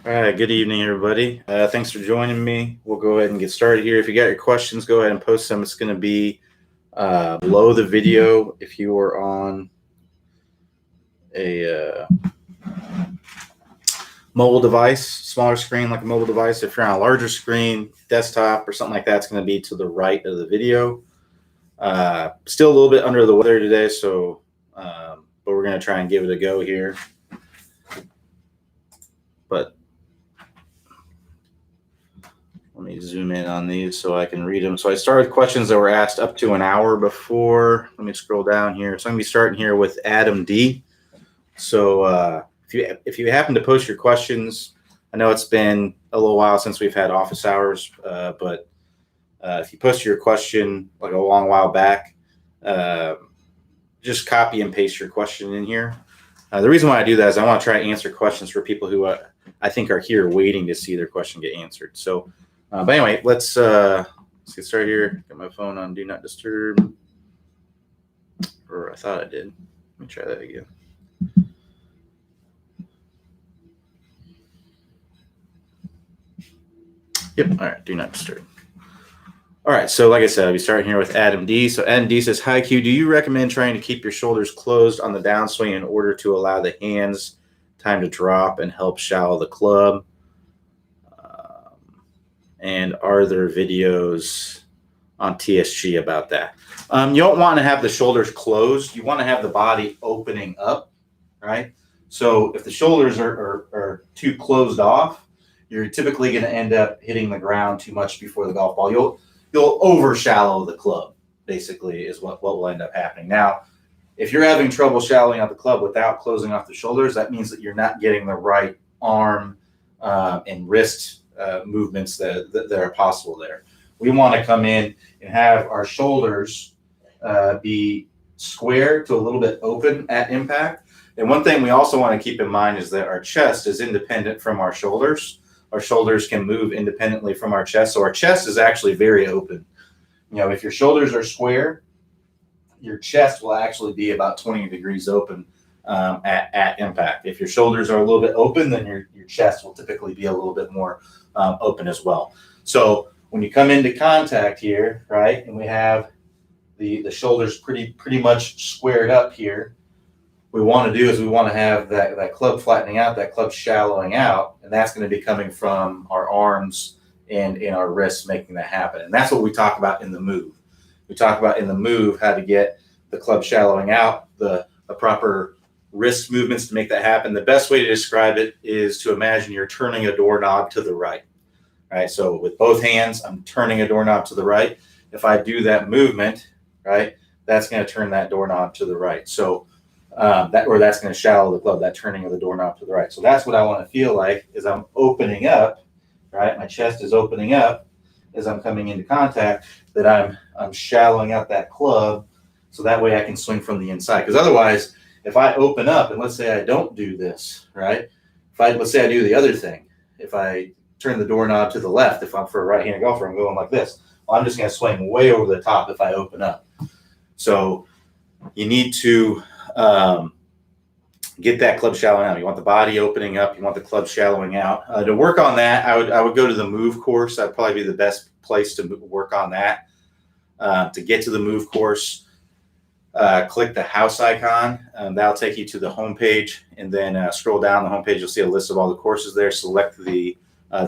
All right, good evening, everybody. Thanks for joining me. We'll go ahead and get started here. If you got your questions, go ahead and post them. It's going to be below the video if you are on a mobile device, smaller screen like a mobile device. If you're on a larger screen, desktop or something like that, it's going to be to the right of the video. Still a little bit under the weather today, so but we're going to try and give it a go here. But let me zoom in on these so I can read them. So I started questions that were asked up to an hour before. Let me scroll down here. So I'm going to be starting here with Adam D. So if you happen to post your questions, I know it's been a little while since we've had office hours, but if you posted your question like a long while back, just copy and paste your question in here. The reason why I do that is I want to try to answer questions for people who I think are here waiting to see their question get answered. So, but anyway, let's get started here. Got my phone on Do Not Disturb, or I thought I did. Let me try that again. Yep. All right. Do Not Disturb. All right. So, like I said, I'll be starting here with Adam D. So, Adam D says, "Hi Q. Do you recommend trying to keep your shoulders closed on the downswing in order to allow the hands time to drop and help shallow the club? And are there videos on TSG about that?" You don't want to have the shoulders closed. You want to have the body opening up, right? So if the shoulders are too closed off, you're typically going to end up hitting the ground too much before the golf ball. You'll over shallow the club, basically, is what will end up happening. Now, if you're having trouble shallowing out the club without closing off the shoulders, that means that you're not getting the right arm and wrist movements that are possible there. We want to come in and have our shoulders be square to a little bit open at impact. And one thing we also want to keep in mind is that our chest is independent from our shoulders. Our shoulders can move independently from our chest. So our chest is actually very open. If your shoulders are square, your chest will actually be about 20 degrees open at impact. If your shoulders are a little bit open, then your chest will typically be a little bit more open as well. So when you come into contact here, right, and we have the shoulders pretty much squared up here, what we want to do is we want to have that club flattening out, that club shallowing out, and that's going to be coming from our arms and in our wrists making that happen. And that's what we talk about in the move. We talk about in the move how to get the club shallowing out, the proper wrist movements to make that happen. The best way to describe it is to imagine you're turning a doorknob to the right. Right, so with both hands, I'm turning a doorknob to the right. If I do that movement, right, that's going to turn that doorknob to the right. So that's going to shallow the club, that turning of the doorknob to the right. So that's what I want to feel like is I'm opening up, right? My chest is opening up as I'm coming into contact, that I'm shallowing out that club, so that way I can swing from the inside. Because otherwise, if I open up and let's say I don't do this, right? Let's say I do the other thing, if I turn the doorknob to the left, if I'm for a right-handed golfer, I'm going like this. Well, I'm just going to swing way over the top if I open up. So you need to get that club shallowing out. You want the body opening up. You want the club shallowing out. To work on that, I would go to the move course. That'd probably be the best place to work on that. To get to the move course, click the house icon. That'll take you to the homepage, and then scroll down the homepage. You'll see a list of all the courses there. Select the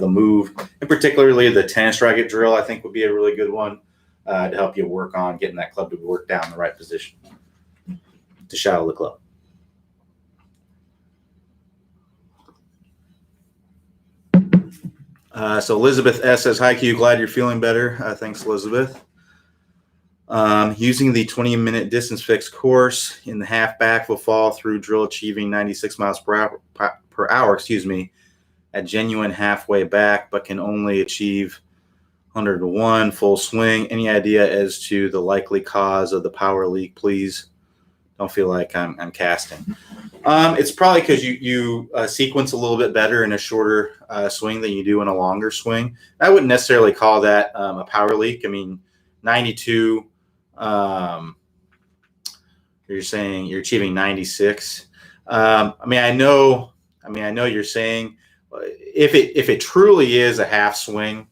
move, and particularly the tennis racket drill, I think would be a really good one to help you work on getting that club to work down the right position to shallow the club. So Elizabeth S says, "Hi Q, glad you're feeling better." Thanks, Elizabeth. Using the 20-minute distance fix course in the half back will fall through drill achieving 96 miles per hour, at genuine halfway back, but can only achieve 101 full swing. Any idea as to the likely cause of the power leak, please? Don't feel like I'm casting. It's probably because you sequence a little bit better in a shorter swing than you do in a longer swing. I wouldn't necessarily call that a power leak. I mean, 92. You're saying you're achieving 96. I know you're saying if it truly is a half swing,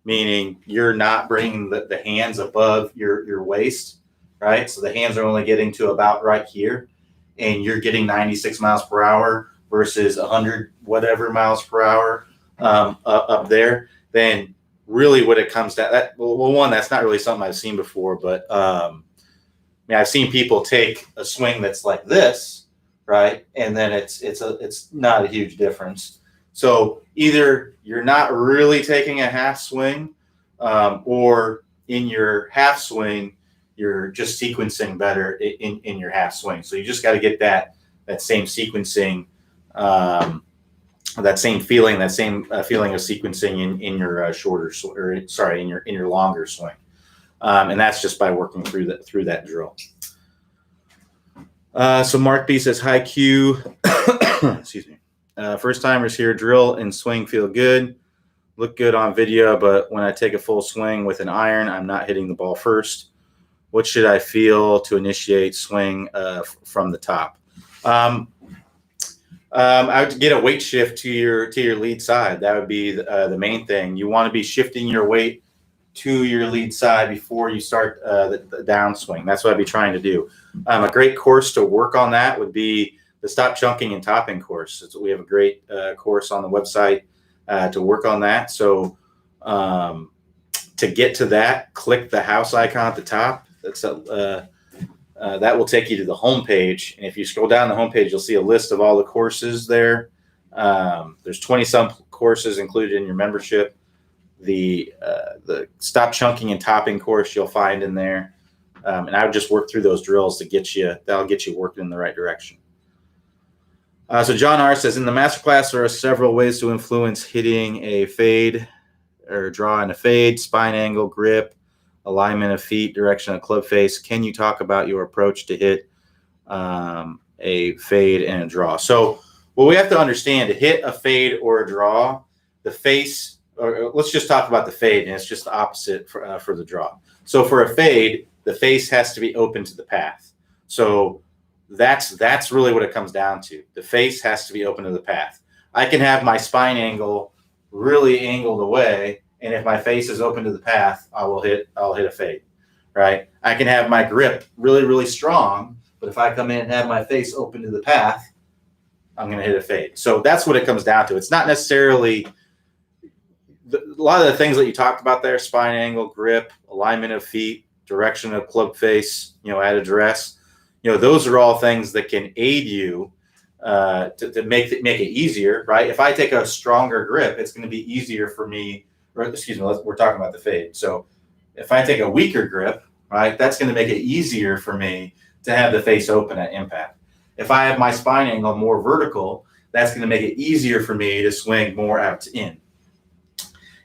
meaning you're not bringing the hands above your waist, right? So the hands are only getting to about right here, and you're getting 96 miles per hour versus 100 whatever miles per hour up there, then really what it comes down that well, one, that's not really something I've seen before, but I've seen people take a swing that's like this, right, and then it's not a huge difference. So either you're not really taking a half swing, or in your half swing you're just sequencing better in your half swing. So you just got to get that same sequencing, that same feeling of sequencing in your shorter, or sorry, in your longer swing, and that's just by working through that drill. So Mark B says, "Hi Q." Excuse me. First timers here, drill and swing feel good, look good on video, but when I take a full swing with an iron, I'm not hitting the ball first. What should I feel to initiate swing from the top? I would get a weight shift to your lead side. That would be the main thing. You want to be shifting your weight to your lead side before you start the downswing. That's what I'd be trying to do. A great course to work on that would be the stop chunking and topping course. We have a great course on the website to work on that. So to get to that, click the house icon at the top. That will take you to the home page. And if you scroll down the home page, you'll see a list of all the courses there. There's 20 some courses included in your membership. The stop chunking and topping course you'll find in there. And I would just work through those drills that'll get you working in the right direction. So John R says, in the masterclass, there are several ways to influence hitting a fade or draw in a fade: spine angle, grip, alignment of feet, direction of club face. Can you talk about your approach to hit a fade and a draw? So what we have to understand, to hit a fade or a draw, the face, or let's just talk about the fade, and it's just the opposite for the draw. So for a fade, the face has to be open to the path. So that's really what it comes down to. The face has to be open to the path. I can have my spine angle really angled away, and if my face is open to the path, I'll hit a fade, right? I can have my grip really, really strong, but if I come in and have my face open to the path, I'm going to hit a fade. So that's what it comes down to. It's not necessarily a lot of the things that you talked about there: spine angle, grip, alignment of feet, direction of club face, at address. Those are all things that can aid you to make it easier, right? If I take a stronger grip, it's going to be easier for me. We're talking about the fade. So if I take a weaker grip, right, that's going to make it easier for me to have the face open at impact. If I have my spine angle more vertical, that's going to make it easier for me to swing more out to in.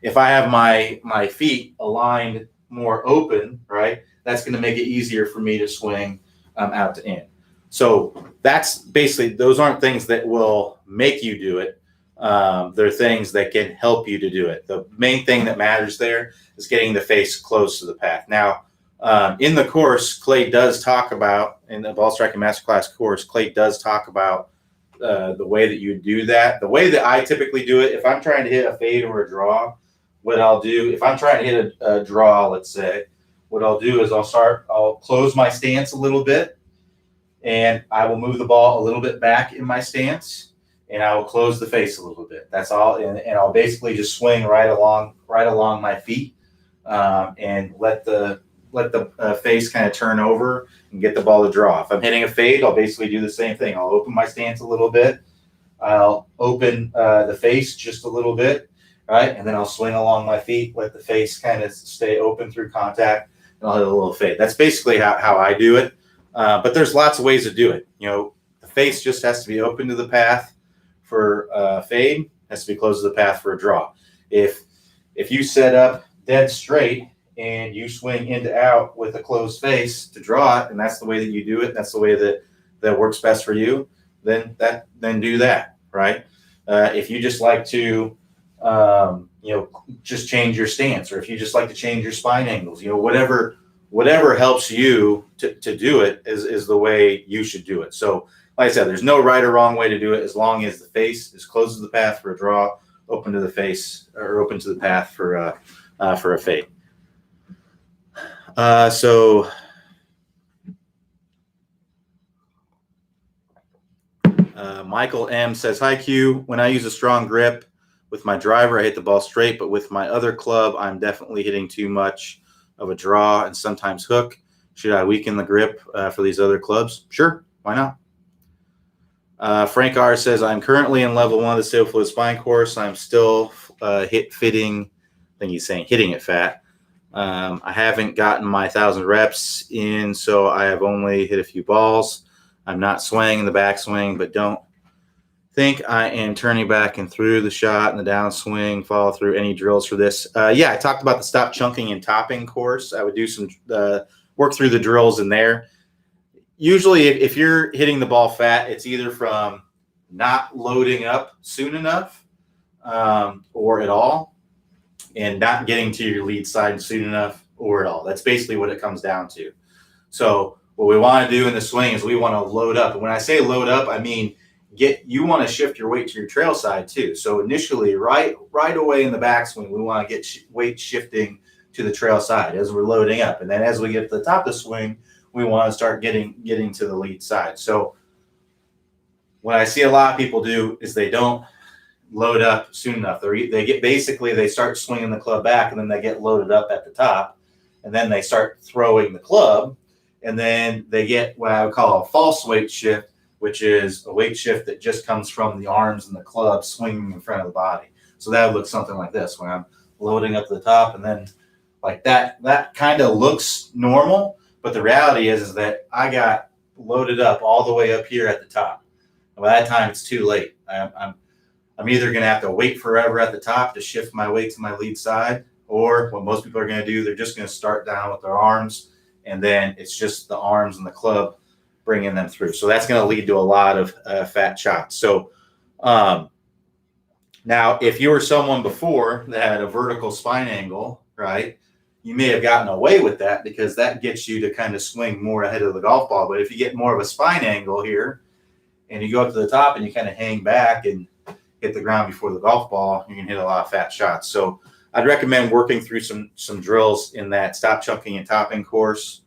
If I have my feet aligned more open, right, that's going to make it easier for me to swing out to in. So that's basically, those aren't things that will make you do it. They're things that can help you to do it. The main thing that matters there is getting the face close to the path. Now, in the course, Clay does talk about, in the Ball Striking Masterclass course, Clay does talk about the way that you do that. The way that I typically do it, if I'm trying to hit a fade or a draw, what I'll do, if I'm trying to hit a draw, let's say, what I'll do is I'll close my stance a little bit, and I will move the ball a little bit back in my stance, and I will close the face a little bit. That's all, and I'll basically just swing right along my feet, and let the face kind of turn over and get the ball to draw. If I'm hitting a fade, I'll basically do the same thing. I'll open my stance a little bit. I'll open the face just a little bit, right? And then I'll swing along my feet, let the face kind of stay open through contact, and I'll hit a little fade. That's basically how I do it. But there's lots of ways to do it. The face just has to be open to the path for fade, has to be close to the path for a draw. If you set up dead straight and you swing in to out with a closed face to draw it, and that's the way that you do it, that's the way that works best for you, then do that, right? If you just like to just change your stance, or if you just like to change your spine angles, whatever helps you to do it is the way you should do it. So like I said, there's no right or wrong way to do it as long as the face is close to the path for a draw, open to the face, or open to the path for a fade. So Michael M says, hi Q, when I use a strong grip with my driver, I hit the ball straight, but with my other club, I'm definitely hitting too much of a draw and sometimes hook. Should I weaken the grip for these other clubs? Sure, why not? Frank R says, I'm currently in level 1 of the stable fluid spine course. I'm still hitting, I think he's saying hitting it fat. I haven't gotten my 1,000 reps in, so I have only hit a few balls. I'm not swaying in the backswing, but don't think I am turning back and through the shot and the downswing, follow through any drills for this. Yeah, I talked about the stop chunking and topping course. I would do some work through the drills in there. Usually if you're hitting the ball fat, it's either from not loading up soon enough or at all, and not getting to your lead side soon enough or at all. That's basically what it comes down to. So what we want to do in the swing is we want to load up. And when I say load up, I mean you want to shift your weight to your trail side too. So initially, right away in the backswing, we want to get weight shifting to the trail side as we're loading up. And then as we get to the top of the swing, we want to start getting to the lead side. So what I see a lot of people do is they don't load up soon enough. They start swinging the club back, and then they get loaded up at the top, and then they start throwing the club, and then they get what I would call a false weight shift, which is a weight shift that just comes from the arms and the club swinging in front of the body. So that would look something like this when I'm loading up to the top, and then like that kind of looks normal, but the reality is that I got loaded up all the way up here at the top. And by that time, it's too late. I'm either going to have to wait forever at the top to shift my weight to my lead side, or what most people are going to do, they're just going to start down with their arms, and then it's just the arms and the club bringing them through. So that's going to lead to a lot of fat shots. So now, if you were someone before that had a vertical spine angle, right, you may have gotten away with that because that gets you to kind of swing more ahead of the golf ball. But if you get more of a spine angle here and you go up to the top and you kind of hang back and hit the ground before the golf ball, you can hit a lot of fat shots. So I'd recommend working through some drills in that stop chunking and topping course.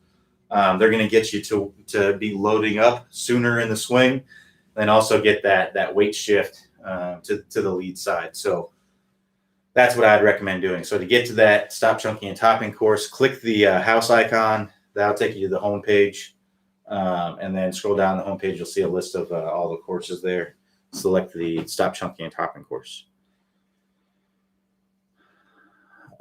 They're going to get you to be loading up sooner in the swing, and also get that weight shift to the lead side. So that's what I'd recommend doing. So to get to that stop chunking and topping course, click the house icon. That'll take you to the home page, and then scroll down the home page. You'll see a list of all the courses there. Select the stop chunking and topping course.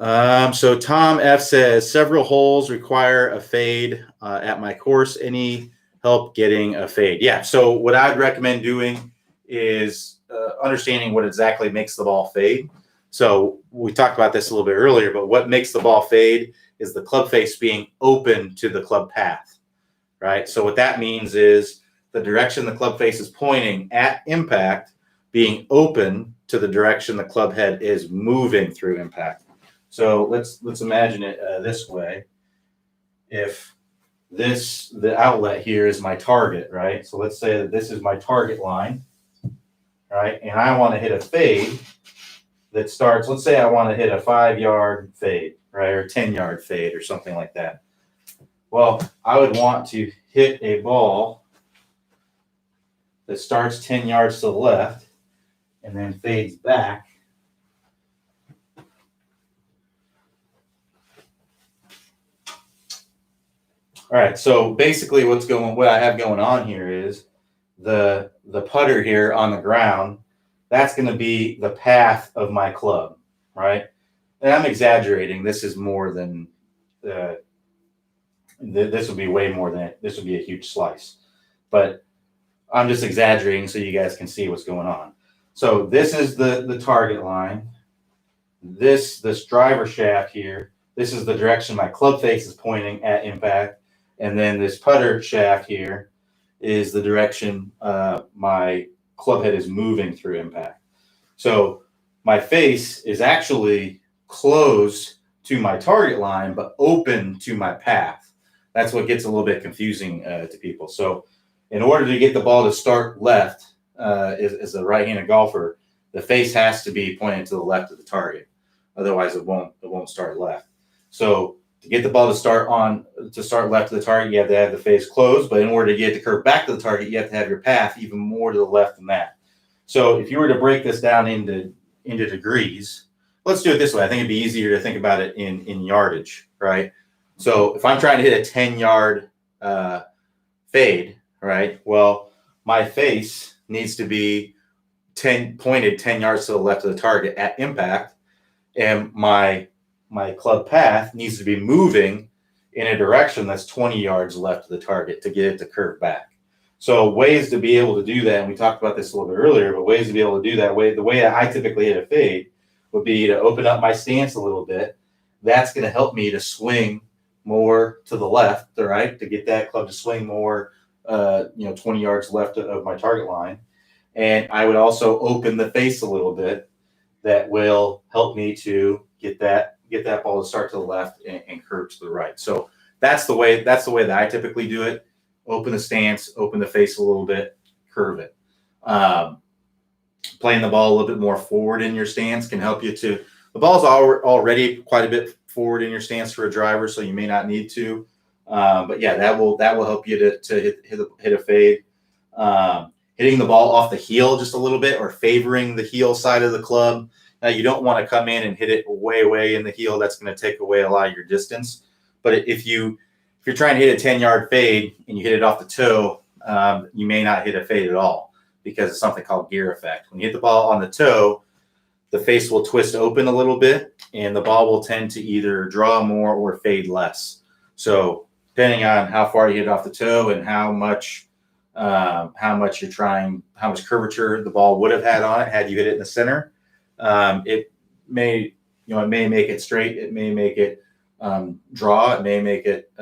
So Tom F says, several holes require a fade at my course. Any help getting a fade? Yeah. So what I'd recommend doing is understanding what exactly makes the ball fade. So we talked about this a little bit earlier, but what makes the ball fade is the club face being open to the club path, right? So what that means is the direction the club face is pointing at impact being open to the direction the club head is moving through impact. So let's imagine it this way. If the outlet here is my target, right? So let's say that this is my target line, right? And I want to hit a fade that starts, let's say I want to hit a 5-yard fade, right? Or 10-yard fade or something like that. Well, I would want to hit a ball that starts 10 yards to the left and then fades back. All right, so basically what I have going on here is the putter here on the ground, that's going to be the path of my club, right? And I'm exaggerating. This is more than, this would be way more than it. This would be a huge slice. But I'm just exaggerating so you guys can see what's going on. So this is the target line. This driver shaft here, this is the direction my club face is pointing at impact. And then this putter shaft here is the direction my club head is moving through impact. So my face is actually close to my target line, but open to my path. That's what gets a little bit confusing to people. So in order to get the ball to start left, as a right-handed golfer, the face has to be pointed to the left of the target. Otherwise, it won't start left. So to get the ball to start left of the target, you have to have the face closed. But in order to get it to curve back to the target, you have to have your path even more to the left than that. So if you were to break this down into degrees, let's do it this way. I think it'd be easier to think about it in yardage, right? So if I'm trying to hit a 10-yard fade, right? Well, my face needs to be pointed 10 yards to the left of the target at impact, and my club path needs to be moving in a direction that's 20 yards left of the target to get it to curve back. So ways to be able to do that, and we talked about this a little bit earlier, but ways to be able to do that, the way I typically hit a fade would be to open up my stance a little bit. That's going to help me to swing more to the left, right, to get that club to swing more, 20 yards left of my target line. And I would also open the face a little bit. That will help me to get that ball to start to the left and curve to the right. So that's the way that I typically do it. Open the stance, open the face a little bit, curve it. Playing the ball a little bit more forward in your stance can help you to. The ball's already quite a bit forward in your stance for a driver, so you may not need to. But yeah, that will help you to hit a fade. Hitting the ball off the heel just a little bit, or favoring the heel side of the club. Now, you don't want to come in and hit it way in the heel. That's going to take away a lot of your distance. But if you're trying to hit a 10-yard fade and you hit it off the toe, you may not hit a fade at all because of something called gear effect. When you hit the ball on the toe, the face will twist open a little bit, and the ball will tend to either draw more or fade less. So depending on how far you hit off the toe and how much curvature the ball would have had on it had you hit it in the center, it may make it straight, it may make it draw, it may make it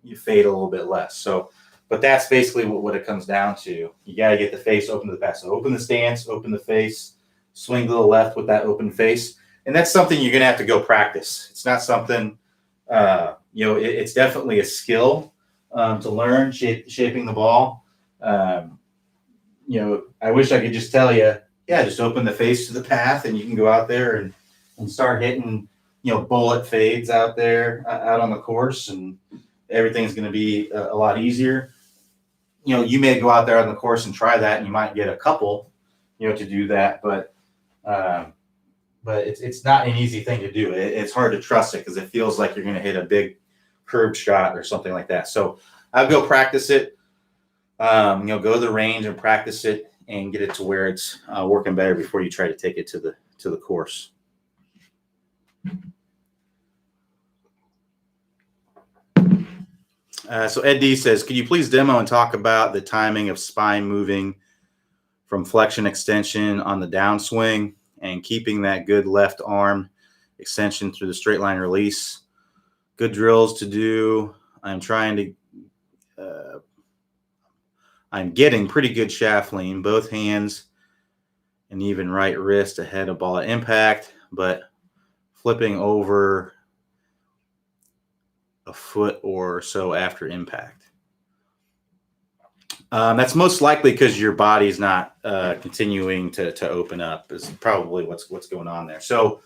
you fade a little bit less. So, but that's basically what it comes down to. You got to get the face open to the pass. So open the stance, open the face, swing to the left with that open face, and that's something you're going to have to go practice. It's not something it's definitely a skill to learn shaping the ball. I wish I could just tell you, just open the face to the path and you can go out there and start hitting, bullet fades out there out on the course, and everything's going to be a lot easier. You may go out there on the course and try that, and you might get a couple, to do that, but it's not an easy thing to do. It's hard to trust it because it feels like you're going to hit a big curved shot or something like that. So I'll go practice it. Go to the range and practice it and get it to where it's working better before you try to take it to the course. So Ed D says, could you please demo and talk about the timing of spine moving from flexion extension on the downswing and keeping that good left arm extension through the straight line release? Good drills to do. I'm getting pretty good shaft lean, both hands and even right wrist ahead of ball at impact, but flipping over a foot or so after impact. That's most likely because your body's not continuing to open up is probably what's going on there. So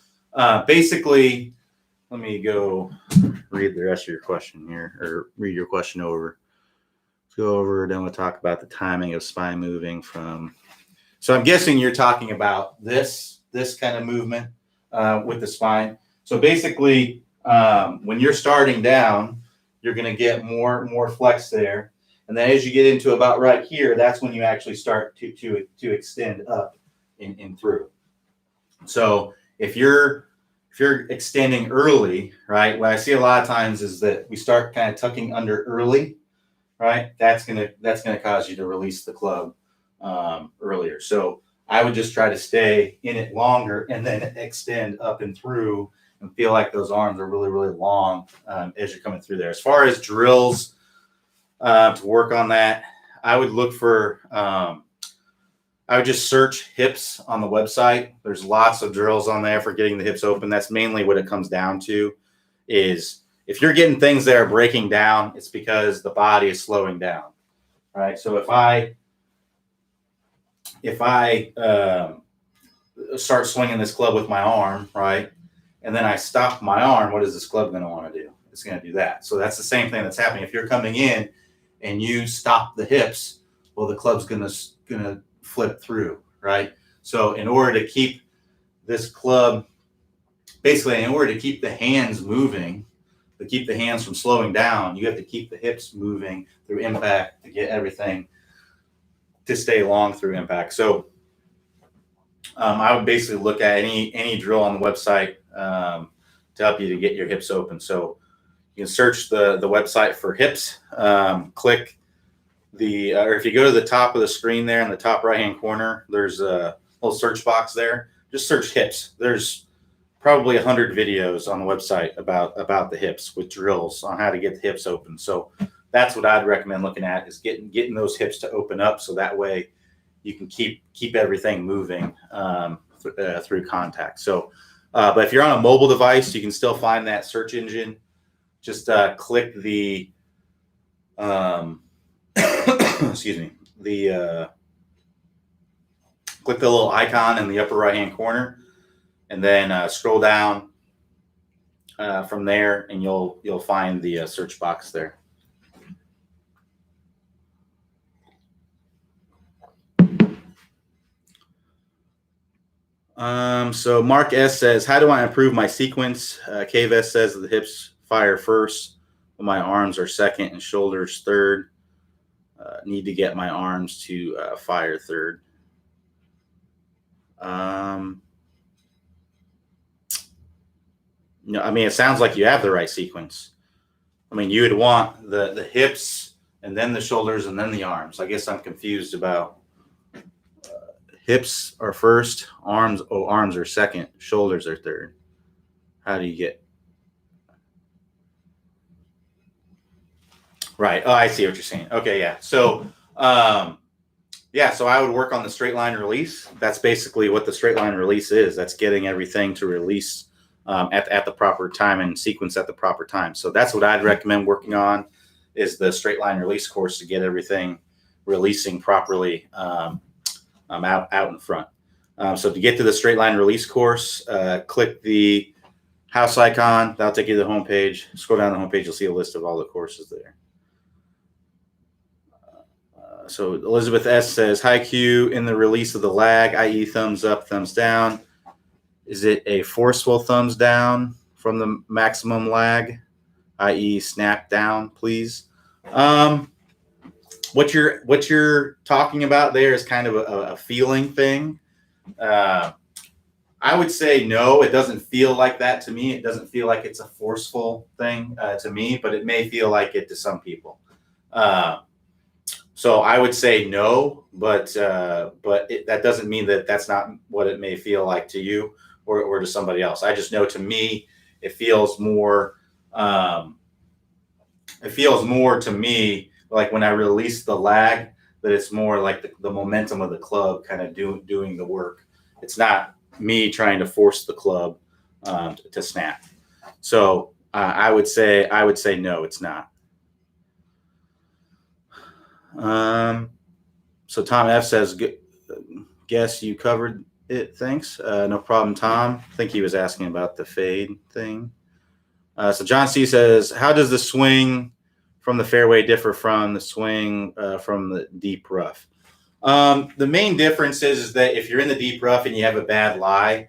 basically, let me go read the rest of your question here, or read your question over. Let's go over, then we'll talk about the timing of spine moving from. So I'm guessing you're talking about this kind of movement with the spine. So basically, when you're starting down, you're going to get more flex there. And then as you get into about right here, that's when you actually start to extend up and through. So if you're extending early, right, what I see a lot of times is that we start kind of tucking under early, right? That's gonna cause you to release the club earlier. So I would just try to stay in it longer and then extend up and through and feel like those arms are really, really long as you're coming through there. As far as drills to work on that, I would look for I would just search hips on the website. There's lots of drills on there for getting the hips open. That's mainly what it comes down to, is if you're getting things that are breaking down, it's because the body is slowing down. right? So if I start swinging this club with my arm, right, and then I stop my arm, what is this club going to want to do? It's going to do that. So that's the same thing that's happening. If you're coming in and you stop the hips, well, the club's going to flip through, right? So in order to keep this club, basically, in order to keep the hands moving, to keep the hands from slowing down, you have to keep the hips moving through impact to get everything to stay long through impact. So I would basically look at any drill on the website to help you to get your hips open. So you can search the website for hips, click the, or if you go to the top of the screen there in the top right-hand corner, there's a little search box there. Just search hips. There's probably 100 videos on the website about the hips with drills on how to get the hips open. So that's what I'd recommend looking at, is getting those hips to open up, so that way you can keep everything moving through contact. So, but if you're on a mobile device, you can still find that search engine. Just click the excuse me, click the little icon in the upper right hand corner, and then scroll down from there, and you'll find the search box there. So Mark S says, how do I improve my sequence? Cave S says the hips fire first, but my arms are second and shoulders third. Need to get my arms to fire third. No, I mean, it sounds like you have the right sequence. I mean, you would want the hips and then the shoulders and then the arms. I guess I'm confused about hips are first, arms are second, shoulders are third. How do you get? Right. Oh, I see what you're saying. Okay, yeah. So, yeah, so I would work on the straight line release. That's basically what the straight line release is. That's getting everything to release at the proper time and sequence at the proper time. So that's what I'd recommend working on, is the straight line release course, to get everything releasing properly out in front. So to get to the straight line release course, click the house icon. That'll take you to the home page. Scroll down the home page, you'll see a list of all the courses there. So Elizabeth S says, hi Q, in the release of the lag, i.e. thumbs up, thumbs down, is it a forceful thumbs down from the maximum lag, i.e. snap down, please? What you're talking about there is kind of a feeling thing. I would say no, it doesn't feel like that to me. It doesn't feel like it's a forceful thing to me, but it may feel like it to some people. So I would say no, but that doesn't mean that that's not what it may feel like to you or to somebody else. I just know, to me, it feels more. It feels more to me like when I release the lag, that it's more like the momentum of the club kind of doing the work. It's not me trying to force the club to snap. So I would say no, it's not. So Tom F says, guess you covered it. Thanks. No problem, Tom. I think he was asking about the fade thing. So John C says, how does the swing from the fairway differ from the swing from the deep rough? The main difference is that if you're in the deep rough and you have a bad lie,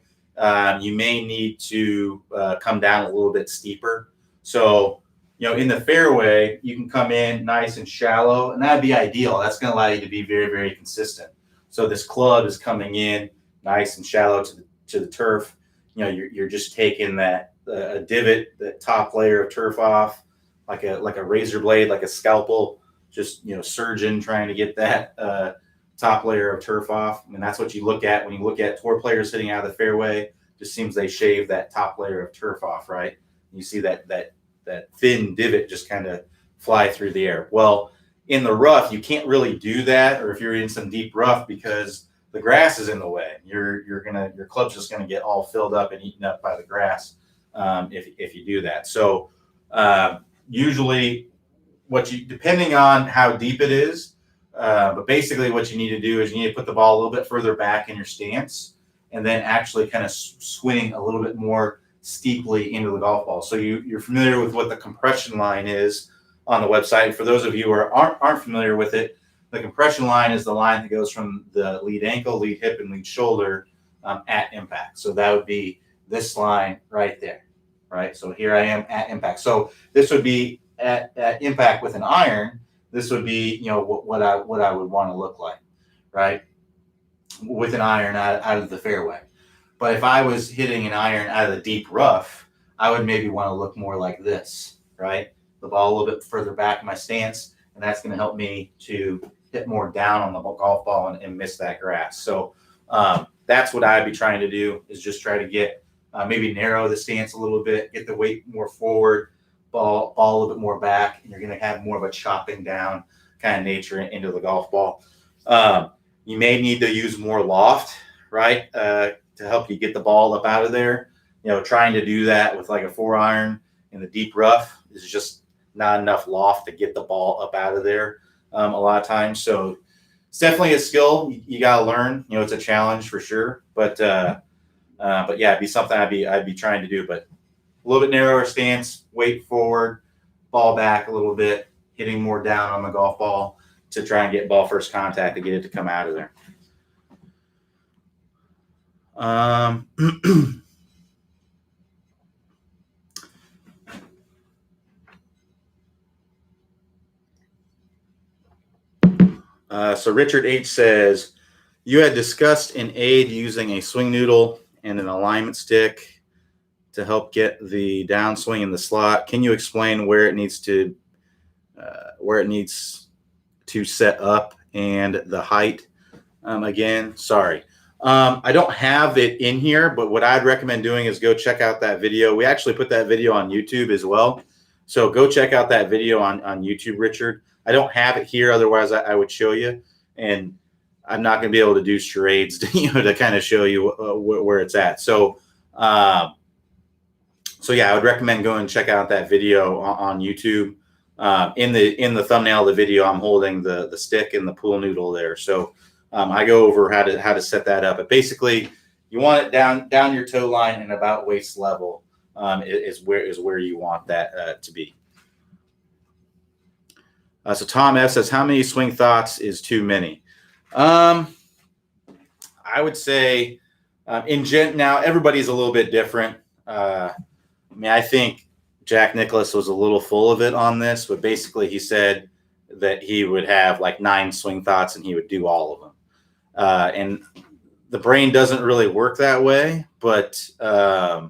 you may need to come down a little bit steeper. So, in the fairway, you can come in nice and shallow, and that'd be ideal. That's going to allow you to be very, very consistent. So this club is coming in nice and shallow to the turf. You're just taking that a divot, that top layer of turf off, like a razor blade, like a scalpel, just surgeon trying to get that top layer of turf off. And that's what you look at when you look at tour players hitting out of the fairway. Just seems they shave that top layer of turf off, right? You see that thin divot just kind of fly through the air. Well, in the rough, you can't really do that, or if you're in some deep rough, because the grass is in the way. Your club's just gonna get all filled up and eaten up by the grass if you do that. So usually, depending on how deep it is, But basically what you need to do is you need to put the ball a little bit further back in your stance and then actually kind of swing a little bit more steeply into the golf ball. So you're familiar with what the compression line is on the website. For those of you who aren't familiar with it, the compression line is the line that goes from the lead ankle, lead hip, and lead shoulder at impact. So that would be this line right there, right? So here I am at impact. So this would be at impact with an iron. This would be, what I would want to look like, right? With an iron out of the fairway. But if I was hitting an iron out of the deep rough, I would maybe want to look more like this, right? The ball a little bit further back in my stance, and that's going to help me to hit more down on the golf ball and miss that grass. So that's what I'd be trying to do, is just try to get maybe narrow the stance a little bit, get the weight more forward, ball a little bit more back, and you're going to have more of a chopping down kind of nature into the golf ball. You may need to use more loft, right, to help you get the ball up out of there. Trying to do that with like a 4-iron in the deep rough is just not enough loft to get the ball up out of there a lot of times. So it's definitely a skill you got to learn. It's a challenge for sure, but yeah, it'd be something I'd be trying to do. But a little bit narrower stance, weight forward, ball back a little bit, hitting more down on the golf ball to try and get ball first contact to get it to come out of there. So Richard H says, you had discussed an aid using a swing noodle and an alignment stick to help get the downswing in the slot. Can you explain where it needs to set up and the height? Again, sorry. I don't have it in here, but what I'd recommend doing is go check out that video. We actually put that video on YouTube as well. So go check out that video on YouTube, Richard. I don't have it here. Otherwise, I would show you. And I'm not going to be able to do charades to kind of show you where it's at. So yeah, I would recommend going and check out that video on YouTube. In the thumbnail of the video, I'm holding the stick and the pool noodle there. So I go over how to set that up. But basically, you want it down your toe line and about waist level is where you want that to be. So Tom F says, how many swing thoughts is too many? I would say now everybody's a little bit different. I think Jack Nicklaus was a little full of it on this, but basically he said that he would have like 9 swing thoughts and he would do all of them. And the brain doesn't really work that way, but I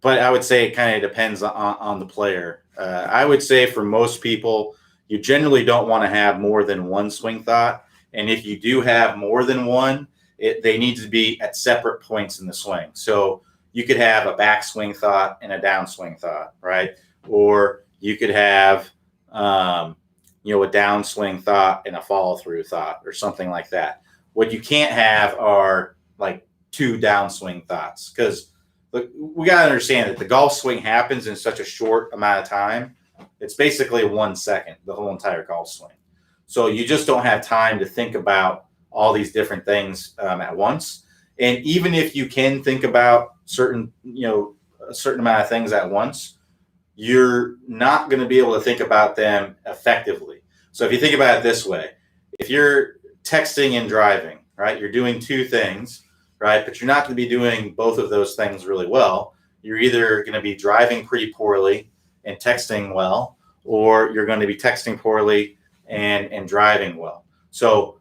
would say it kind of depends on the player. I would say for most people, you generally don't want to have more than 1 swing thought. And if you do have more than one, they need to be at separate points in the swing. So you could have a backswing thought and a downswing thought, right? Or you could have, a downswing thought and a follow through thought or something like that. What you can't have are like 2 downswing thoughts, because we got to understand that the golf swing happens in such a short amount of time. It's basically 1 second, the whole entire golf swing. So you just don't have time to think about all these different things at once. And even if you can think about a certain amount of things at once, you're not going to be able to think about them effectively. So if you think about it this way, if you're texting and driving, right, you're doing 2 things, right, but you're not going to be doing both of those things really well. You're either going to be driving pretty poorly and texting well, or you're going to be texting poorly and driving well. So,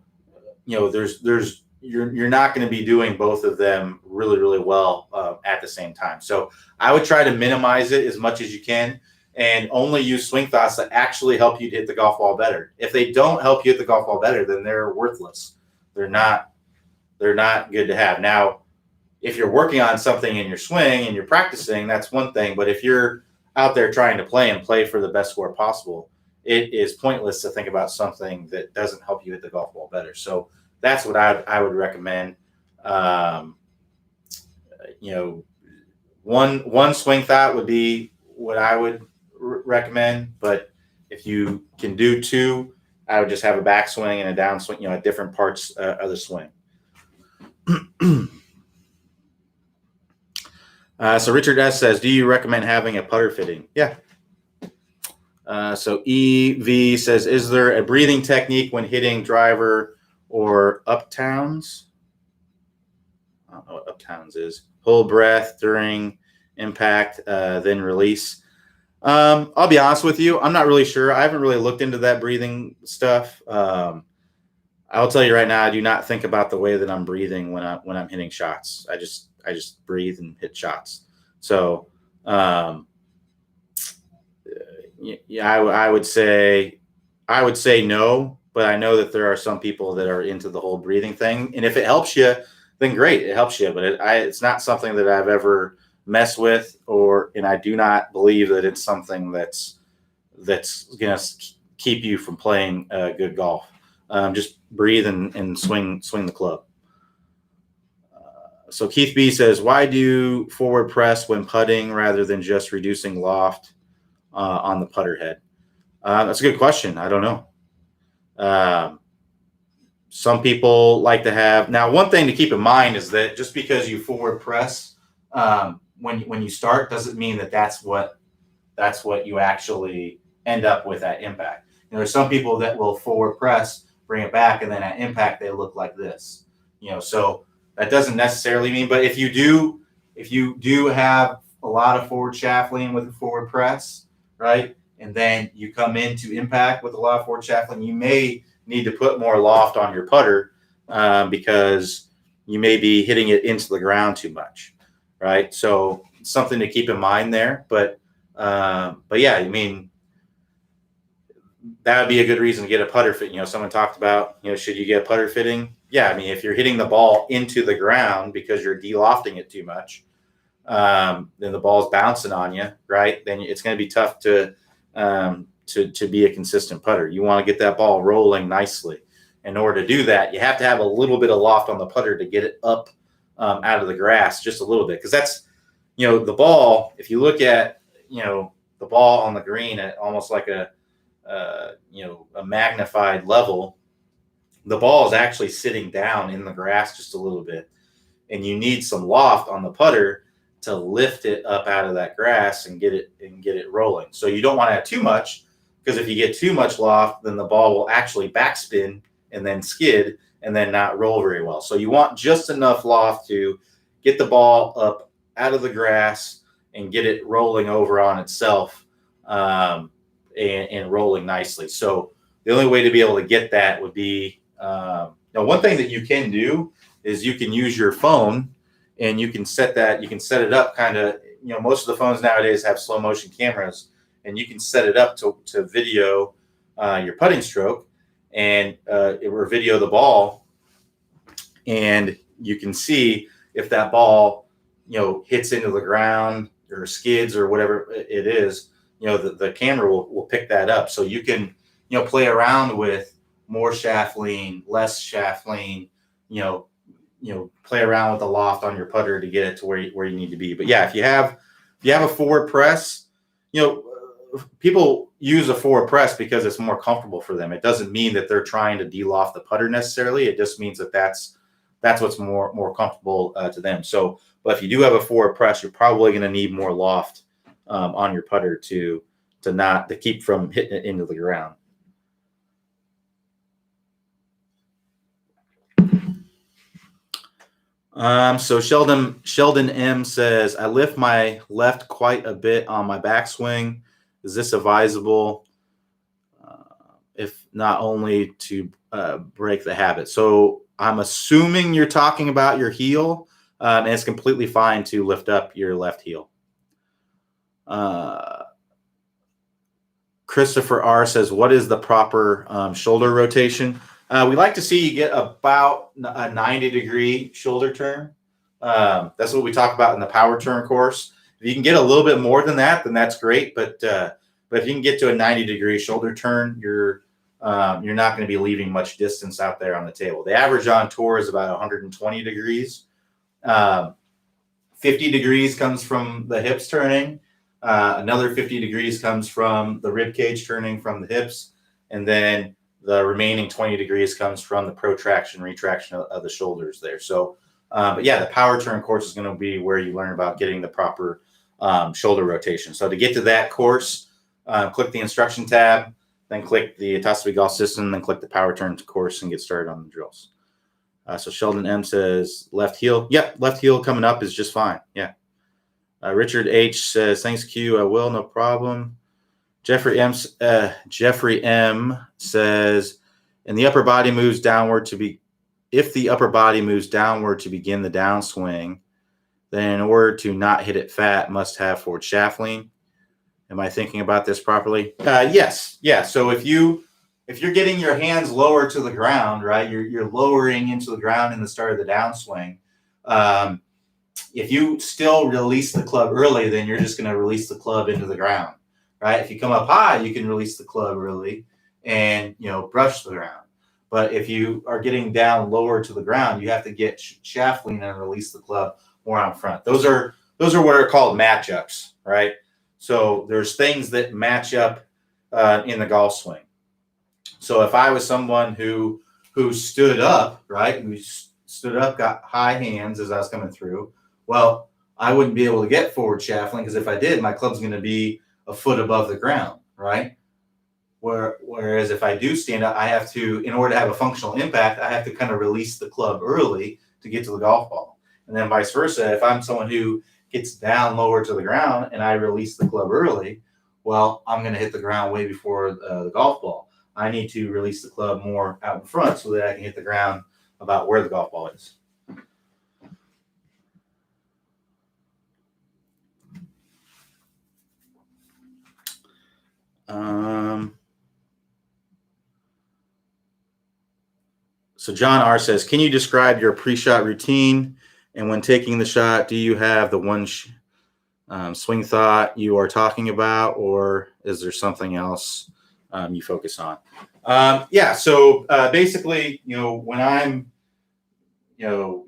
you're not going to be doing both of them really, really well at the same time. So I would try to minimize it as much as you can and only use swing thoughts that actually help you to hit the golf ball better. If they don't help you hit the golf ball better, then they're worthless. They're not good to have. Now, if you're working on something in your swing and you're practicing, that's one thing. But if you're out there trying to play for the best score possible, it is pointless to think about something that doesn't help you hit the golf ball better. So that's what I would recommend. One swing thought would be what I would recommend. But if you can do 2, I would just have a backswing and a downswing, at different parts of the swing. So Richard S. says, do you recommend having a putter fitting? Yeah. So EV says, is there a breathing technique when hitting driver or uptowns? I don't know what uptowns is. Hold breath during impact, then release. I'll be honest with you. I'm not really sure. I haven't really looked into that breathing stuff. I'll tell you right now, I do not think about the way that I'm breathing when I'm hitting shots. I just breathe and hit shots. So, yeah, I would say no, but I know that there are some people that are into the whole breathing thing, and if it helps you, then great, it helps you. But it's not something that I've ever messed with, and I do not believe that it's something that's gonna keep you from playing good golf. Just breathe and swing the club. So Keith B says, why do forward press when putting rather than just reducing loft on the putter head? That's a good question. I don't know. Some people like to have. Now, one thing to keep in mind is that just because you forward press when you start doesn't mean that that's what you actually end up with at impact. There's some people that will forward press, bring it back, and then at impact they look like this. So that doesn't necessarily mean. But if you do have a lot of forward shaft lean with a forward press, right, and then you come into impact with a lot of forward shaft lean, you may need to put more loft on your putter because you may be hitting it into the ground too much, right? So something to keep in mind there. But yeah, I mean, that would be a good reason to get a putter fit. Someone talked about, should you get a putter fitting? Yeah, I mean, if you're hitting the ball into the ground because you're de-lofting it too much, then the ball's bouncing on you, right? Then it's going to be tough to be a consistent putter. You want to get that ball rolling nicely. In order to do that, you have to have a little bit of loft on the putter to get it up out of the grass just a little bit. Because that's, the ball, if you look at, the ball on the green at almost like a magnified level, the ball is actually sitting down in the grass just a little bit. And you need some loft on the putter to lift it up out of that grass and get it rolling. So you don't want to have too much, because if you get too much loft, then the ball will actually backspin and then skid and then not roll very well. So you want just enough loft to get the ball up out of the grass and get it rolling over on itself and rolling nicely. So the only way to be able to get that would be now, one thing that you can do is you can use your phone and you can set it up kind of, most of the phones nowadays have slow motion cameras, and you can set it up to video your putting stroke and it will video the ball, and you can see if that ball, hits into the ground or skids or whatever it is, the camera will pick that up. So you can, play around with more shaft lean, less shaft lean, play around with the loft on your putter to get it to where you need to be. But yeah, if you have a forward press, people use a forward press because it's more comfortable for them. It doesn't mean that they're trying to de-loft the putter necessarily. It just means that that's what's more comfortable to them. So, but if you do have a forward press, you're probably going to need more loft on your putter to keep from hitting it into the ground. So Sheldon M says, I lift my left quite a bit on my backswing. Is this advisable? If not only to break the habit. So I'm assuming you're talking about your heel, and it's completely fine to lift up your left heel. Christopher R says, what is the proper shoulder rotation? We like to see you get about a 90-degree shoulder turn. That's what we talk about in the power turn course. If you can get a little bit more than that, then that's great. But if you can get to a 90-degree shoulder turn, you're not going to be leaving much distance out there on the table. The average on tour is about 120 degrees. 50 degrees comes from the hips turning. Another 50 degrees comes from the rib cage turning from the hips, and then the remaining 20 degrees comes from the protraction, retraction of the shoulders there. So, but yeah, the power turn course is going to be where you learn about getting the proper shoulder rotation. So to get to that course, click the instruction tab, then click the Tassobi Golf System, then click the power turn course and get started on the drills. So Sheldon M says left heel. Yep, left heel coming up is just fine. Yeah. Richard H says, thanks, Q. I will, no problem. Jeffrey M says, and the upper body moves downward to be, if the upper body moves downward to begin the downswing, then in order to not hit it fat, must have forward shaft lean. Am I thinking about this properly? Yes. Yeah. So if you're getting your hands lower to the ground, right, you're lowering into the ground in the start of the downswing. If you still release the club early, then you're just going to release the club into the ground, right? If you come up high, you can release the club early and, brush the ground. But if you are getting down lower to the ground, you have to get shaft lean and release the club more out front. Those are what are called matchups, right? So there's things that match up in the golf swing. So if I was someone who stood up, right, who stood up, got high hands as I was coming through, well, I wouldn't be able to get forward shaft lean because if I did, my club's going to be a foot above the ground, right? Whereas if I do stand up, I have to, in order to have a functional impact, I have to kind of release the club early to get to the golf ball. And then vice versa, if I'm someone who gets down lower to the ground and I release the club early, well, I'm going to hit the ground way before the golf ball. I need to release the club more out in front so that I can hit the ground about where the golf ball is. So John R says, can you describe your pre-shot routine? And when taking the shot, do you have the one swing thought you are talking about, or is there something else you focus on? Yeah. So basically, when I'm,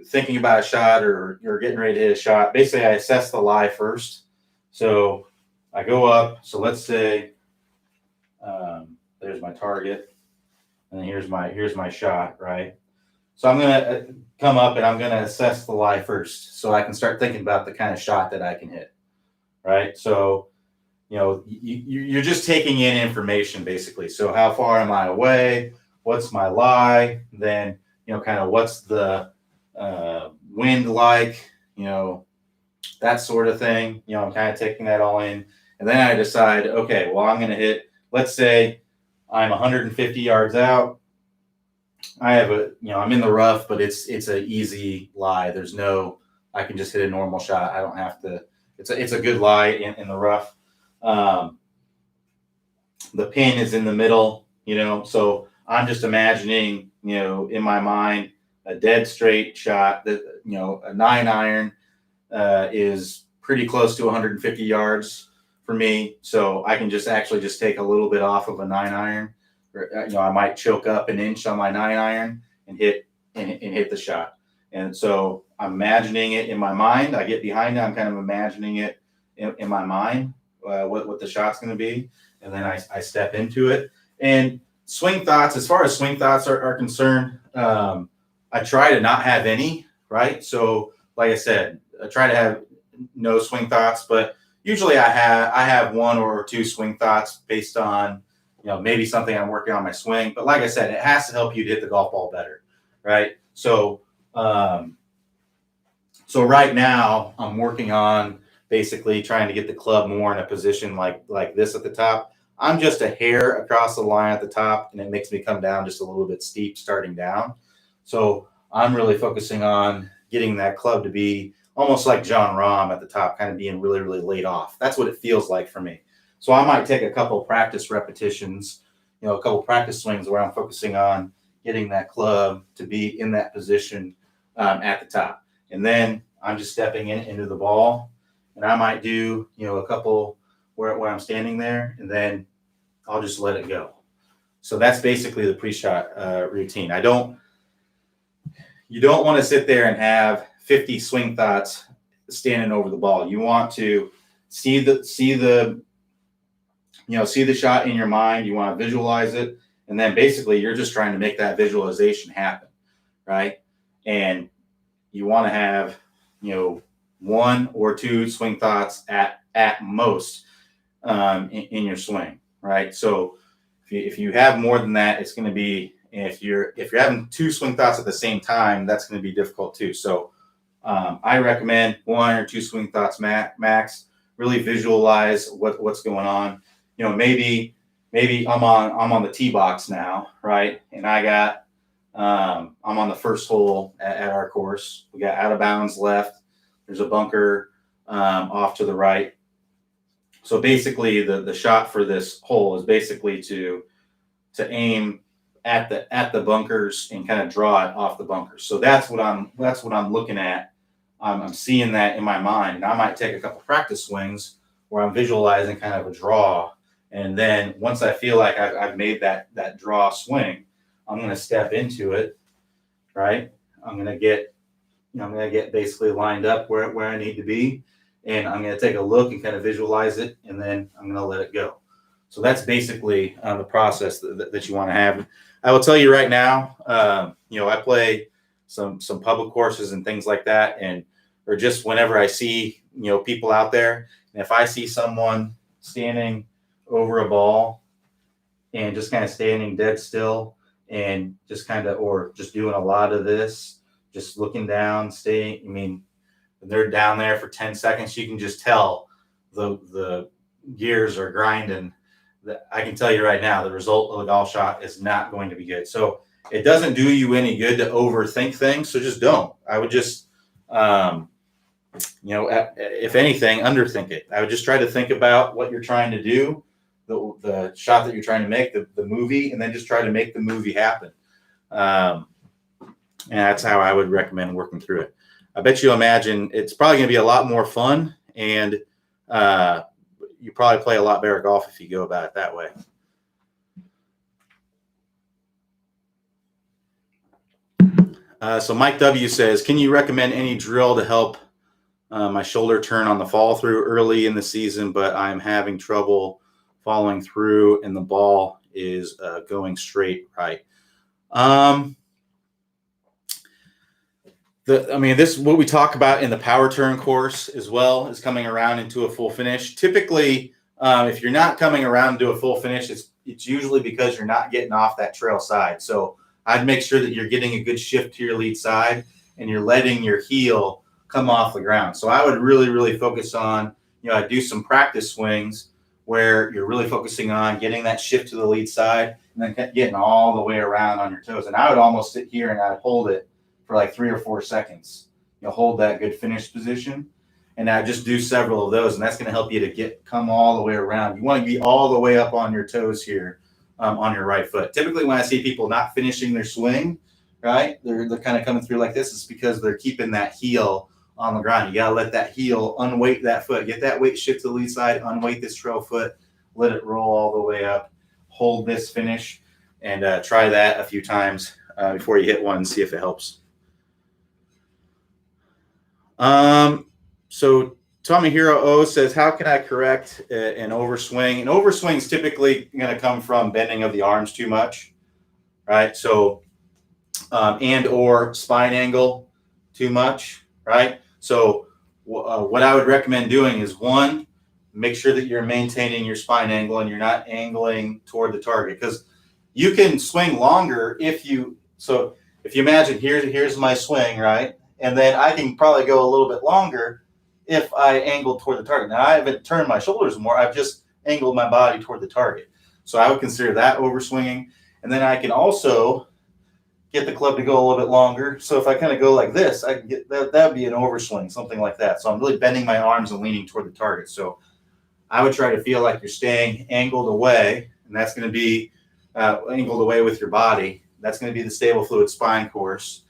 thinking about a shot or you're getting ready to hit a shot, basically I assess the lie first. So I go up. So let's say there's my target, and then here's my shot, right? So I'm gonna come up and I'm gonna assess the lie first, so I can start thinking about the kind of shot that I can hit, right? So you're just taking in information basically. So how far am I away? What's my lie? Then kind of what's the wind like? That sort of thing. I'm kind of taking that all in, and then I decide, okay, well, I'm going to hit. Let's say I'm 150 yards out. I have I'm in the rough, but it's an easy lie. I can just hit a normal shot. I don't have to. It's a good lie in the rough. The pin is in the middle, so I'm just imagining, in my mind, a dead straight shot that, a 9-iron is pretty close to 150 yards for me. So I can just take a little bit off of a 9-iron. I might choke up an inch on my 9-iron and hit the shot. And so I'm imagining it in my mind. I get behind it. I'm kind of imagining it in my mind, what the shot's going to be. And then I step into it. And swing thoughts, as far as swing thoughts are concerned, I try to not have any, right? So like I said, I try to have no swing thoughts, but usually I have one or two swing thoughts based on, maybe something I'm working on my swing. But like I said, it has to help you to hit the golf ball better, right? So right now I'm working on basically trying to get the club more in a position like this at the top. I'm just a hair across the line at the top, and it makes me come down just a little bit steep starting down. So I'm really focusing on getting that club to be almost like John Rahm at the top, kind of being really, really laid off. That's what it feels like for me. So I might take a couple practice repetitions, a couple practice swings where I'm focusing on getting that club to be in that position at the top. And then I'm just stepping into the ball, and I might do, a couple where I'm standing there, and then I'll just let it go. So that's basically the pre-shot routine. You don't want to sit there and have 50 swing thoughts standing over the ball. You want to see the shot in your mind. You want to visualize it, And then basically you're just trying to make that visualization happen, right? And you want to have, one or two swing thoughts at most in your swing, right? So if you have more than that, it's going to be, if you're having two swing thoughts at the same time, that's going to be difficult too. So I recommend one or two swing thoughts max. Really visualize what's going on. Maybe I'm on the tee box now, right? And I got I'm on the first hole at our course. We got out of bounds left. There's a bunker off to the right. So basically, the shot for this hole is basically to aim at the bunkers and kind of draw it off the bunkers. So that's what I'm looking at. I'm seeing that in my mind. And I might take a couple practice swings where I'm visualizing kind of a draw, and then once I feel like I've made that draw swing, I'm going to step into it, right? I'm going to get basically lined up where I need to be, and I'm going to take a look and kind of visualize it, and then I'm going to let it go. So that's basically the process that you want to have. I will tell you right now, I play some public courses and things like that, or just whenever I see people out there, and if I see someone standing over a ball and just kind of standing dead still and just kind of, or just doing a lot of this, just looking down, they're down there for 10 seconds, you can just tell the gears are grinding. I can tell you right now, the result of the golf shot is not going to be good. So it doesn't do you any good to overthink things. So just don't. I would just, if anything, underthink it. I would just try to think about what you're trying to do, the shot that you're trying to make, the movie, and then just try to make the movie happen. And that's how I would recommend working through it. I bet you imagine it's probably going to be a lot more fun, and you probably play a lot better golf if you go about it that way. So Mike W says, can you recommend any drill to help my shoulder turn on the follow through early in the season, but I'm having trouble following through and the ball is going straight right? This is what we talk about in the power turn course as well, is coming around into a full finish. Typically, if you're not coming around to a full finish, it's usually because you're not getting off that trail side. So I'd make sure that you're getting a good shift to your lead side and you're letting your heel come off the ground. So I would really, really focus on, I do some practice swings where you're really focusing on getting that shift to the lead side and then getting all the way around on your toes. And I would almost sit here and I'd hold it for like 3 or 4 seconds. Hold that good finish position. And I just do several of those, and that's going to help you to come all the way around. You want to be all the way up on your toes here on your right foot. Typically, when I see people not finishing their swing, right, they're kind of coming through like this, it's because they're keeping that heel on the ground. You got to let that heel unweight that foot. Get that weight shift to the lead side, unweight this trail foot, let it roll all the way up, hold this finish, and try that a few times before you hit one and see if it helps. So Tommy Hero O says, how can I correct an overswing? An overswing is typically going to come from bending of the arms too much, right? So, and or spine angle too much, right? So what I would recommend doing is, one, make sure that you're maintaining your spine angle and you're not angling toward the target, because you can swing longer if you imagine here's my swing, right? And then I can probably go a little bit longer if I angle toward the target. Now, I haven't turned my shoulders more. I've just angled my body toward the target. So I would consider that overswinging. And then I can also get the club to go a little bit longer. So if I kind of go like this, I can get that would be an overswing, something like that. So I'm really bending my arms and leaning toward the target. So I would try to feel like you're staying angled away, and that's going to be angled away with your body. That's going to be the stable fluid spine course.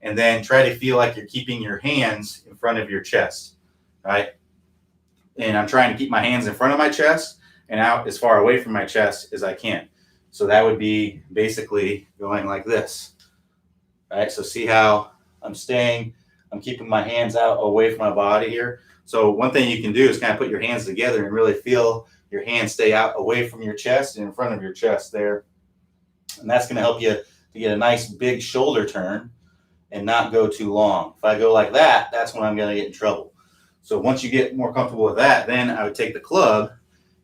And then try to feel like you're keeping your hands in front of your chest, right? And I'm trying to keep my hands in front of my chest and out as far away from my chest as I can. So that would be basically going like this, right? So see how I'm keeping my hands out away from my body here. So one thing you can do is kind of put your hands together and really feel your hands stay out away from your chest and in front of your chest there. And that's going to help you to get a nice big shoulder turn and not go too long. If I go like that, that's when I'm going to get in trouble. So once you get more comfortable with that, then I would take the club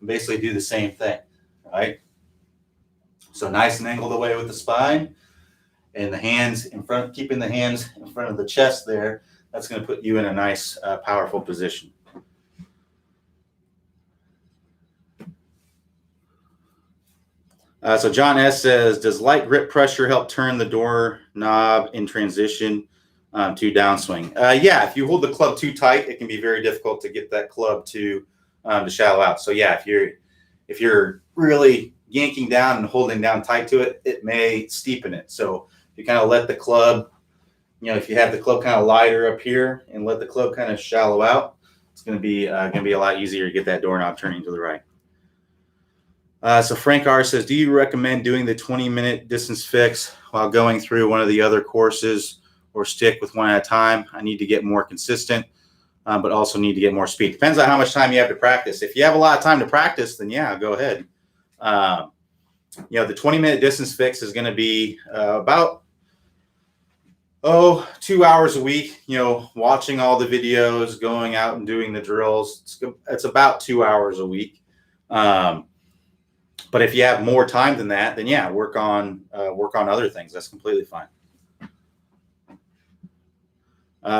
and basically do the same thing, right? So nice and angled away with the spine, and the hands in front, keeping the hands in front of the chest there. That's going to put you in a nice, powerful position. So John S. says, does light grip pressure help turn the door knob in transition to downswing? Yeah, if you hold the club too tight, it can be very difficult to get that club to shallow out. So yeah, if you're really yanking down and holding down tight to it, it may steepen it. So if you kind of let the club, if you have the club kind of lighter up here and let the club kind of shallow out, it's going to be a lot easier to get that doorknob turning to the right. So Frank R says, do you recommend doing the 20-minute distance fix while going through one of the other courses, or stick with one at a time? I need to get more consistent, but also need to get more speed. Depends on how much time you have to practice. If you have a lot of time to practice, then yeah, go ahead. The 20-minute distance fix is going to be about 2 hours a week, watching all the videos, going out and doing the drills. It's about 2 hours a week. But if you have more time than that, then yeah, work on other things. That's completely fine.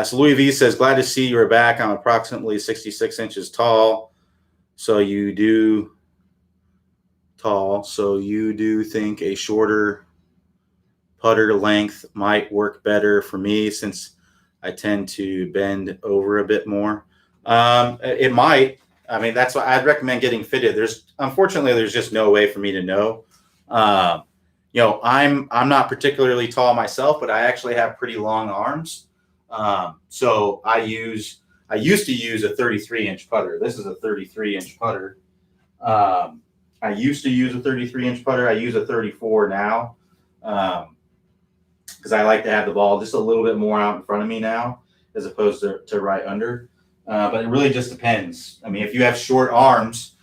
So Louis V says, glad to see you're back. I'm approximately 66 inches tall. So you do think a shorter putter length might work better for me, since I tend to bend over a bit more? It might. I mean, that's why I'd recommend getting fitted. Unfortunately, there's just no way for me to know. I'm not particularly tall myself, but I actually have pretty long arms. So I used to use a 33-inch putter. This is a 33-inch putter. I used to use a 33-inch putter. I use a 34 now, because I like to have the ball just a little bit more out in front of me now, as opposed to right under. But it really just depends. I mean, if you have short arms,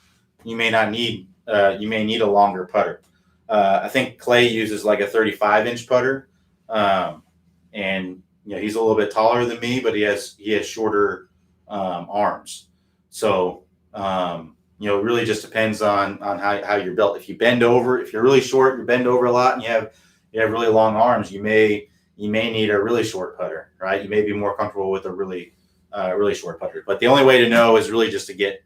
you may need a longer putter. I think Clay uses like a 35-inch putter, and he's a little bit taller than me, but he has shorter arms. So it really just depends on how you're built. If you bend over, if you're really short, you bend over a lot, and you have really long arms, you may need a really short putter, right? You may be more comfortable with a really short putter. But the only way to know is really just to get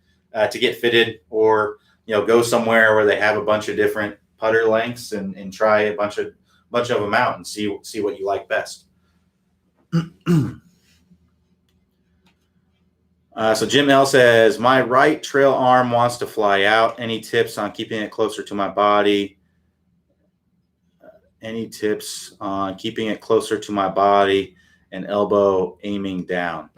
fitted, or go somewhere where they have a bunch of different putter lengths and try a bunch of them out and see what you like best. So Jim L says, my right trail arm wants to fly out. Any tips on keeping it closer to my body? And elbow aiming down?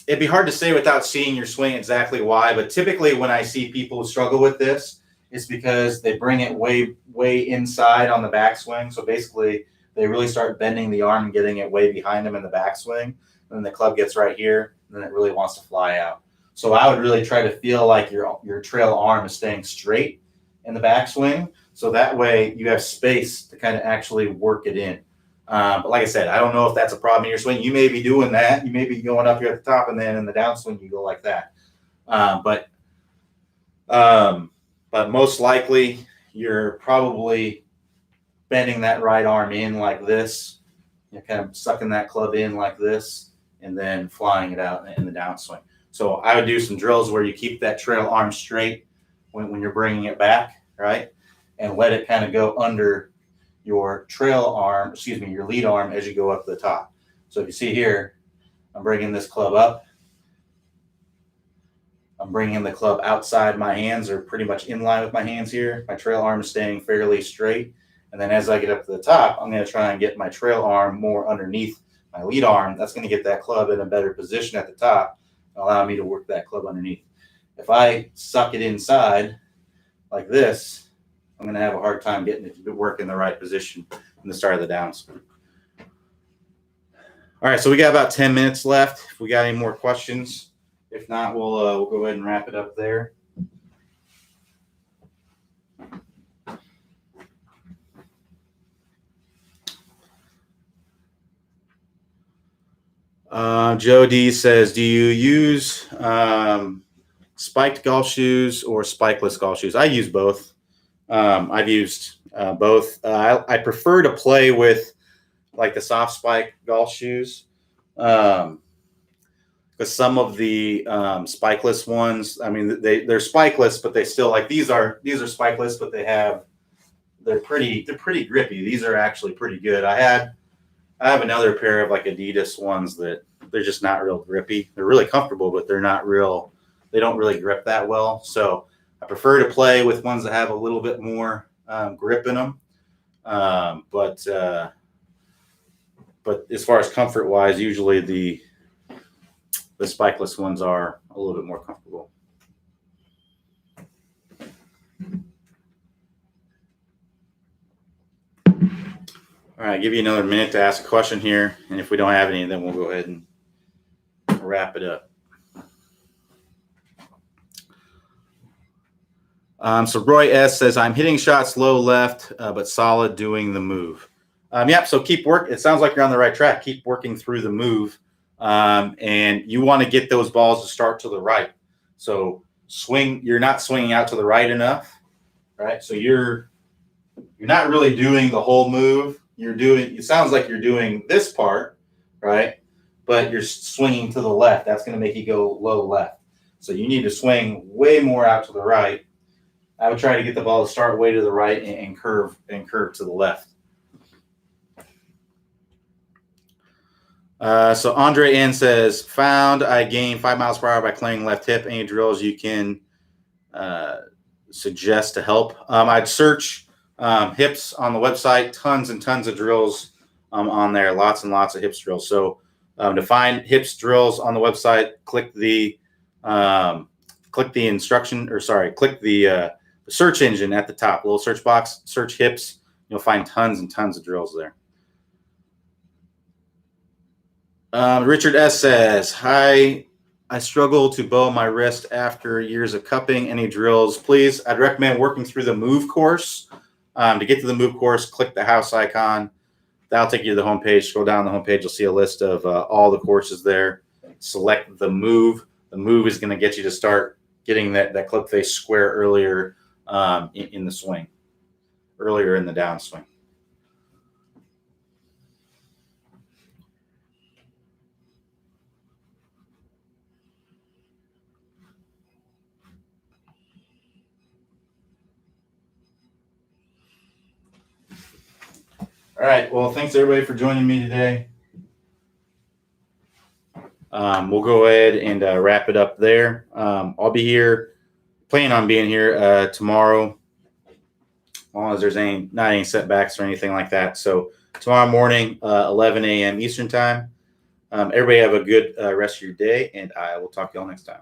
It'd be hard to say without seeing your swing exactly why, but typically when I see people struggle with this, it's because they bring it way inside on the backswing. So basically, they really start bending the arm and getting it way behind them in the backswing. And then the club gets right here, and then it really wants to fly out. So I would really try to feel like your trail arm is staying straight in the backswing. So that way you have space to kind of actually work it in. But like I said, I don't know if that's a problem in your swing. You may be doing that. You may be going up here at the top, and then in the downswing you go like that. But most likely you're probably bending that right arm in like this. You're kind of sucking that club in like this, and then flying it out in the downswing. So I would do some drills where you keep that trail arm straight when you're bringing it back, right? And let it kind of go under your your lead arm as you go up to the top. So if you see here, I'm bringing this club up. I'm bringing the club outside my hands, or pretty much in line with my hands here. My trail arm is staying fairly straight. And then as I get up to the top, I'm going to try and get my trail arm more underneath my lead arm. That's going to get that club in a better position at the top and allow me to work that club underneath. If I suck it inside like this, I'm going to have a hard time getting it to work in the right position in the start of the downswing. All right, so we got about 10 minutes left. If we got any more questions, if not, we'll go ahead and wrap it up there. Joe D says, do you use spiked golf shoes or spikeless golf shoes? I use both. I've used both. I prefer to play with like the soft spike golf shoes. Because some of the spikeless ones, I mean, they're spikeless, but they still like these are spikeless, but they're pretty grippy. These are actually pretty good. I have another pair of like Adidas ones that they're just not real grippy. They're really comfortable, but they're not real. They don't really grip that well. So I prefer to play with ones that have a little bit more grip in them. But as far as comfort wise, usually the spikeless ones are a little bit more comfortable. All right, give you another minute to ask a question here, and if we don't have any, then we'll go ahead and wrap it up. So Roy S says, I'm hitting shots low left, but solid doing the move. Yep, so keep work. It sounds like you're on the right track. Keep working through the move. And you want to get those balls to start to the right. So you're not swinging out to the right enough, right? So you're not really doing the whole move. It sounds like you're doing this part, right? But you're swinging to the left. That's going to make you go low left. So you need to swing way more out to the right. I would try to get the ball to start way to the right and curve to the left. So Andre N says, found I gained 5 miles per hour by playing left hip. Any drills you can suggest to help? I'd search hips on the website. Tons and tons of drills on there. Lots and lots of hips drills. So to find hips drills on the website, click the instruction, or sorry, click the search engine at the top, little search box, search hips. You'll find tons and tons of drills there. Richard S says, hi, I struggle to bow my wrist after years of cupping. Any drills, please? I'd recommend working through the move course. To get to the move course, click the house icon. That'll take you to the homepage. Scroll down the homepage. You'll see a list of all the courses there. Select the move. The move is going to get you to start getting that clip face square earlier in the swing, earlier in the downswing. All right. Well, thanks everybody for joining me today. We'll go ahead and wrap it up there. I'll be here, planning on being here tomorrow, as long as there's not any setbacks or anything like that. So tomorrow morning, 11 a.m. Eastern time. Everybody have a good rest of your day, and I will talk to y'all next time.